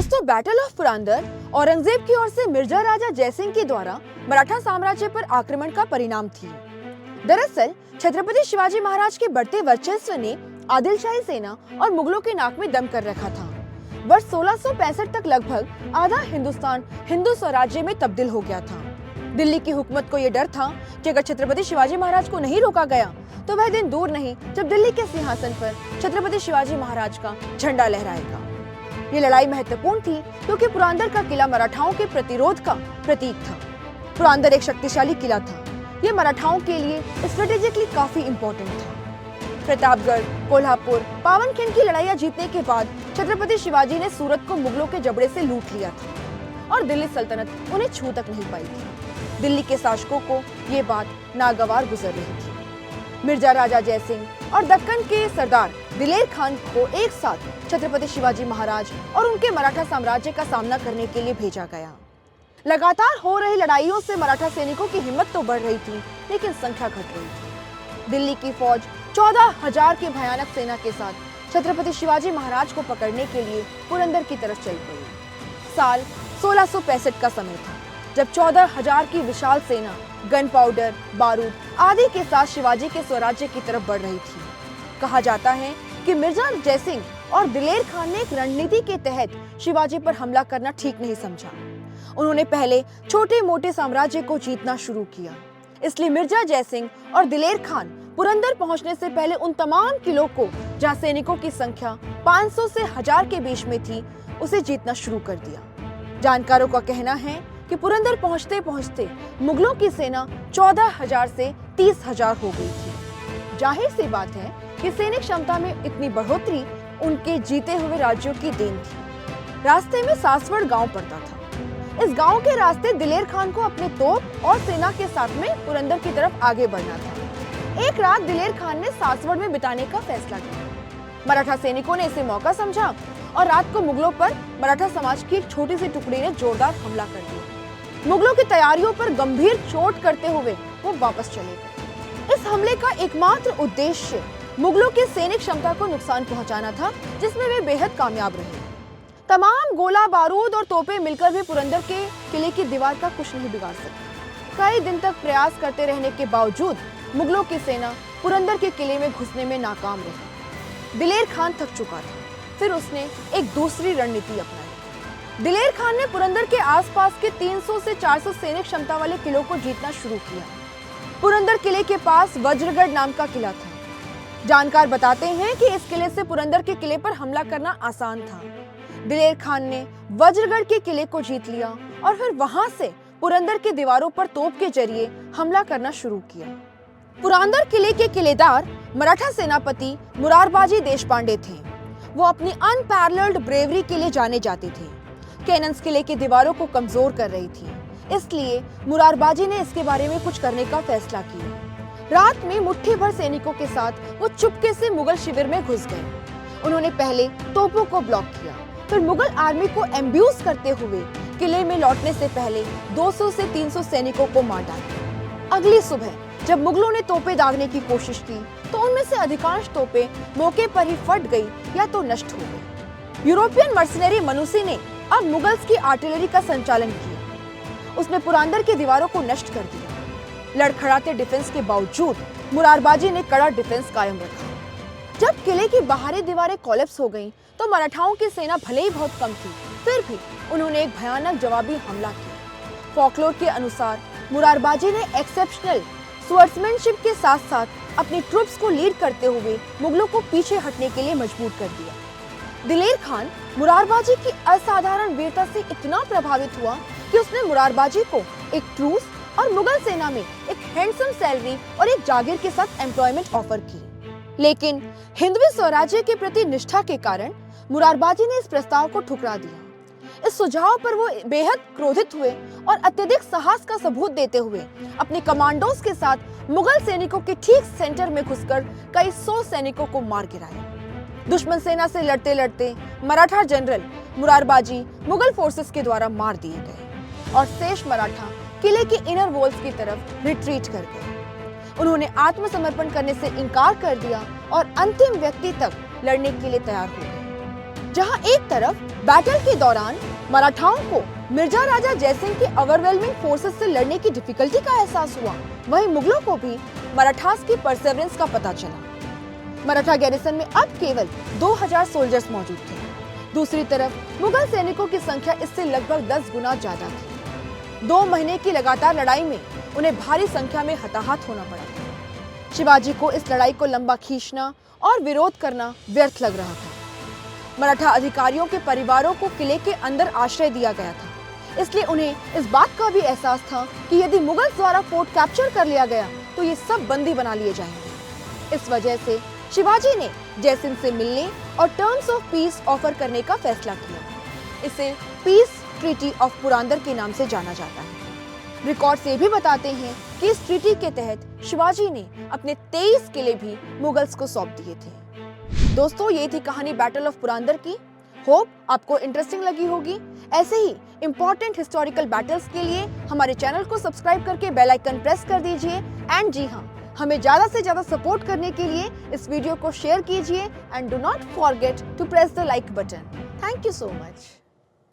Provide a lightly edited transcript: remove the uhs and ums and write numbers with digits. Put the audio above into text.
दोस्तों, battle of Purandar Aurangzeb की ओर से मिर्जा राजा जयसिंह के द्वारा मराठा साम्राज्य पर आक्रमण का परिणाम थी। दरअसल छत्रपति शिवाजी महाराज के बढ़ते वर्चस्व ने आदिलशाही सेना और मुगलों के नाक में दम कर रखा था। वर्ष 1665 तक लगभग आधा हिंदुस्तान हिंदू स्वराज्य में तब्दील हो गया था। दिल्ली की हुकूमत को यह डर था कि अगर छत्रपति शिवाजी महाराज को नहीं रोका गया तो वह दिन दूर नहीं जब दिल्ली के सिंहासन पर छत्रपति शिवाजी महाराज का झंडा लहराएगा। ये लड़ाई महत्वपूर्ण थी क्योंकि पुरंदर का किला मराठाओं के प्रतिरोध का प्रतीक था। पुरंदर एक शक्तिशाली किला था। ये मराठाओं के लिए स्ट्रेटेजिकली काफी इम्पोर्टेंट था। प्रतापगढ़, कोल्हापुर, पावनखिंड की लड़ाइयां जीतने के बाद छत्रपति शिवाजी ने सूरत को मुगलों के जबड़े से लूट लिया था और दिल्ली सल्तनत उन्हें छू तक नहीं पाई थी। दिल्ली के शासकों को ये बात नागवार गुजर रही थी। मिर्जा राजा जयसिंह और दक्कन के सरदार दिलेर खान को एक साथ छत्रपति शिवाजी महाराज और उनके मराठा साम्राज्य का सामना करने के लिए भेजा गया। लगातार हो रही लड़ाइयों से मराठा सैनिकों की हिम्मत तो बढ़ रही थी, लेकिन संख्या घट रही थी। दिल्ली की फौज 14,000 की भयानक सेना के साथ छत्रपति शिवाजी महाराज को पकड़ने के लिए पुरंदर की तरफ चल पड़ी। साल 1665 का समय था, जब 14,000 की विशाल सेना गन पाउडर, बारूद आदि के साथ शिवाजी के स्वराज्य की तरफ बढ़ रही थी। कहा जाता है कि मिर्जा जयसिंह और दिलेर खान ने एक रणनीति के तहत शिवाजी पर हमला करना ठीक नहीं समझा। उन्होंने पहले छोटे मोटे साम्राज्य को जीतना शुरू किया। इसलिए मिर्जा जयसिंह और दिलेर खान पुरंदर पहुंचने से पहले उन तमाम किलों को, जहां सैनिकों की संख्या 500 से 1000 के बीच में थी, उसे जीतना शुरू कर दिया। जानकारों का कहना है कि पुरंदर पहुंचते पहुंचते मुगलों की सेना 14,000 से 30,000 हो गई थी। जाहिर सी बात है कि सैनिक क्षमता में इतनी बढ़ोतरी उनके जीते हुए राज्यों की देन थी। रास्ते में सासवड़ गांव पड़ता था। इस गांव के रास्ते दिलेर खान को अपने तोप और सेना के साथ में पुरंदर की तरफ आगे बढ़ना था। एक रात दिलेर खान ने सासवड़ में बिताने का फैसला किया। मराठा सैनिकों ने इसे मौका समझा और रात को मुगलों पर मराठा समाज की एक छोटी सी टुकड़ी ने जोरदार हमला कर दिया। मुगलों की तैयारियों पर गंभीर चोट करते हुए वो वापस चले गए। इस हमले का एकमात्र उद्देश्य मुगलों की सैनिक क्षमता को नुकसान पहुंचाना था, जिसमें वे बेहद कामयाब रहे। तमाम गोला बारूद और तोपें मिलकर भी पुरंदर के किले की दीवार का कुछ नहीं बिगाड़ सकी। कई दिन तक प्रयास करते रहने के बावजूद मुगलों की सेना पुरंदर के किले में घुसने में नाकाम रही। दिलेर खान थक चुका था। फिर उसने एक दूसरी रणनीति अपनाई। दिलेर खान ने पुरंदर के आसपास के 300 से 400 सैनिक क्षमता वाले किलों को जीतना शुरू किया। पुरंदर किले के पास वज्रगढ़ नाम का किला था। जानकार बताते हैं कि इस किले से पुरंदर के किले पर हमला करना आसान था। दिलेर खान ने वज्रगढ़ के किले को जीत लिया और फिर वहां से पुरंदर की दीवारों पर तोप के जरिए हमला करना शुरू किया। पुरंदर किले के किलेदार मराठा सेनापति मुरारबाजी देशपांडे थे। वो अपनी अनपैरेलल्ड ब्रेवरी के लिए जाने जाते थे। कैनन्स किले की दीवारों को कमजोर कर रही थी, इसलिए मुरारबाजी ने इसके बारे में कुछ करने का फैसला किया। रात में मुट्ठी भर सैनिकों के साथ वो चुपके से मुगल शिविर में घुस गए। उन्होंने पहले तोपों को ब्लॉक किया, फिर मुगल आर्मी को एम्ब्यूज करते हुए किले में लौटने से पहले 200 से 300 सैनिकों को मार डाला। अगली सुबह जब मुगलों ने तोपें दागने की कोशिश की तो उनमें से अधिकांश तोपें मौके पर ही फट गई या तो नष्ट हो गई। यूरोपियन मर्सनरी मनुसी ने अब मुगल्स की आर्टिलरी का संचालन किया। उसने पुरंदर की दीवारों को नष्ट कर दिया। लड़खड़ाते डिफेंस के बावजूद मुरारबाजी ने कड़ा डिफेंस कायम रखा। जब किले की बाहरी दीवारें कोलैप्स हो गईं, तो मराठाओं की सेना भले ही बहुत कम थी, फिर भी उन्होंने एक भयानक जवाबी हमला किया। फोकलोर के अनुसार मुरारबाजी ने एक्सेप्शनल स्वर्ड्समैनशिप के साथ साथ अपनी ट्रूप्स को लीड करते हुए मुगलों को पीछे हटने के लिए मजबूर कर दिया। दिलेर खान मुरारबाजी की असाधारण वीरता से इतना प्रभावित हुआ कि उसने मुरारबाजी को एक ट्रूस और मुगल सेना में एक हैंडसम सैलरी और एक जागीर के साथ एम्प्लॉयमेंट ऑफर की। लेकिन हिंदवी स्वराज्य के प्रति निष्ठा के कारण मुरारबाजी ने इस प्रस्ताव को ठुकरा दिया। इस सुझाव पर वो बेहद क्रोधित हुए और अत्यधिक साहस का सबूत देते हुए अपने कमांडोज के साथ मुगल सैनिकों के ठीक सेंटर में घुसकर कई 100 सैनिकों को मार गिराया। दुश्मन सेना से लड़ते लड़ते मराठा जनरल मुरारबाजी मुगल फोर्सेस के द्वारा मार दिए गए और शेष मराठा किले के इनर वॉल्स की तरफ रिट्रीट कर गए। उन्होंने आत्मसमर्पण करने से इनकार कर दिया और अंतिम व्यक्ति तक लड़ने के लिए तैयार हो गए। जहां एक तरफ बैटल के दौरान मराठाओं को मिर्जा राजा जयसिंह के ओवरवेलमिंग फोर्सेस से लड़ने की डिफिकल्टी का एहसास हुआ, वहीं मुगलों को भी मराठास की परसेवरेंस का पता चला। मराठा गैरिसन में अब केवल 2000 सोल्जर्स मौजूद थे। दूसरी तरफ मुगल सैनिकों की संख्या इससे लगभग 10 गुना ज्यादा थी। 2 महीने की लगातार लड़ाई में उन्हें भारी संख्या में हताहत होना पड़ा। शिवाजी को इस लड़ाई को लंबा खींचना और विरोध करना व्यर्थ लग रहा था। मराठा अधिकारियों के परिवारों को किले के अंदर आश्रय दिया गया था, इसलिए उन्हें इस बात का भी एहसास था कि यदि मुगल्स द्वारा फोर्ट कैप्चर कर लिया गया तो ये सब बंदी बना लिए जाएंगे। इस वजह से शिवाजी ने जयसिंह से मिलने और टर्म्स ऑफ पीस ऑफर करने का फैसला किया। इसे पीस ट्रीटी ऑफ पुरंदर के नाम से जाना जाता है। रिकॉर्ड्स ये भी बताते हैं कि इस ट्रीटी के तहत शिवाजी ने अपने 23 किले भी मुगल्स को सौंप दिए थे। दोस्तों, ये थी कहानी बैटल ऑफ पुरंदर की। होप आपको इंटरेस्टिंग लगी होगी। ऐसे ही इंपॉर्टेंट हिस्टोरिकल बैटल्स के लिए हमारे चैनल को सब्सक्राइब करके बेल आइकन प्रेस कर दीजिए। एंड जी हाँ, हमें ज्यादा से ज्यादा सपोर्ट करने के लिए इस वीडियो को शेयर कीजिए and do not forget to press the like button. Thank you so much.